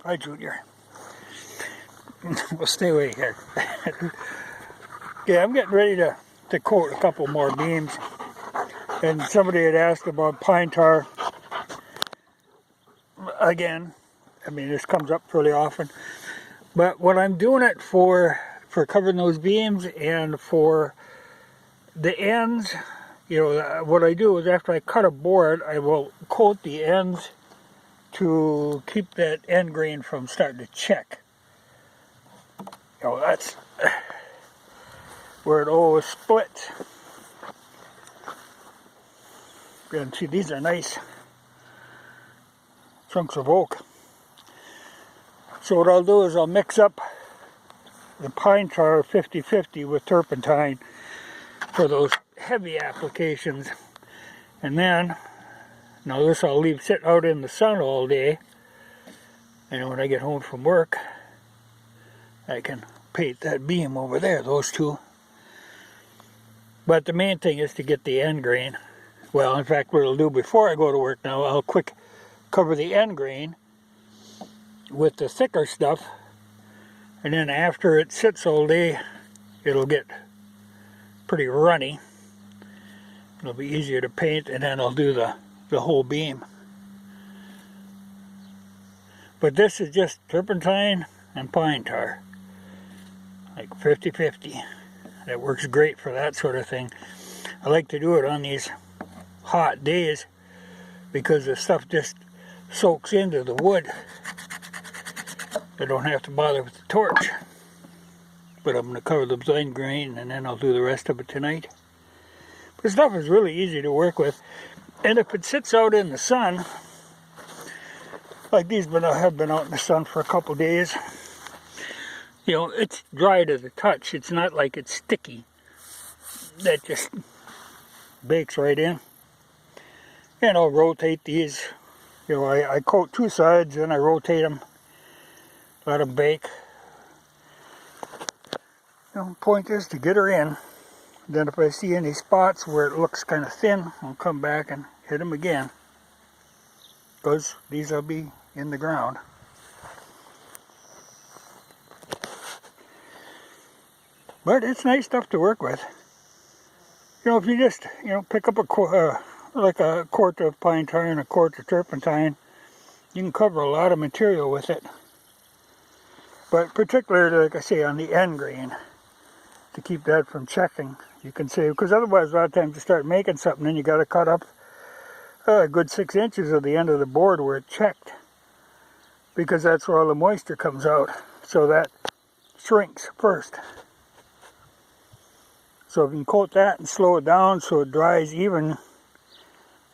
Hi, Junior. We'll stay away here. Yeah, I'm getting ready to coat a couple more beams. And somebody had asked about pine tar. Again, I mean, this comes up fairly often. But what I'm doing it for covering those beams and for the ends, you know, what I do is after I cut a board, I will coat the ends to keep that end grain from starting to check. You know, that's where it always splits. And see, these are nice chunks of oak. So what I'll do is I'll mix up the pine tar 50-50 with turpentine for those heavy applications. And then, now this I'll leave sit out in the sun all day. And when I get home from work, I can paint that beam over there, those two. But the main thing is to get the end grain. Well, in fact, what I'll do before I go to work now, I'll quick cover the end grain with the thicker stuff. And then after it sits all day, it'll get pretty runny. It'll be easier to paint, and then I'll do the whole beam. But this is just turpentine and pine tar. Like 50-50. That works great for that sort of thing. I like to do it on these hot days because the stuff just soaks into the wood. I don't have to bother with the torch. But I'm going to cover the blind grain and then I'll do the rest of it tonight. But stuff is really easy to work with. And if it sits out in the sun, like these have been out in the sun for a couple days, you know, it's dry to the touch. It's not like it's sticky. That just bakes right in. And I'll rotate these. You know, I coat two sides and I rotate them. Let them bake. You know, the point is to get her in. Then if I see any spots where it looks kind of thin, I'll come back and hit them again. Because these will be in the ground. But it's nice stuff to work with. You know, if you just, you know, pick up like a quart of pine tar and a quart of turpentine, you can cover a lot of material with it. But particularly, like I say, on the end grain, to keep that from checking, you can save, because otherwise a lot of times you start making something and you got to cut up a good 6 inches of the end of the board where it checked, because that's where all the moisture comes out. So that shrinks first. So if you can coat that and slow it down so it dries even,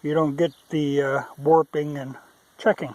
you don't get the warping and checking.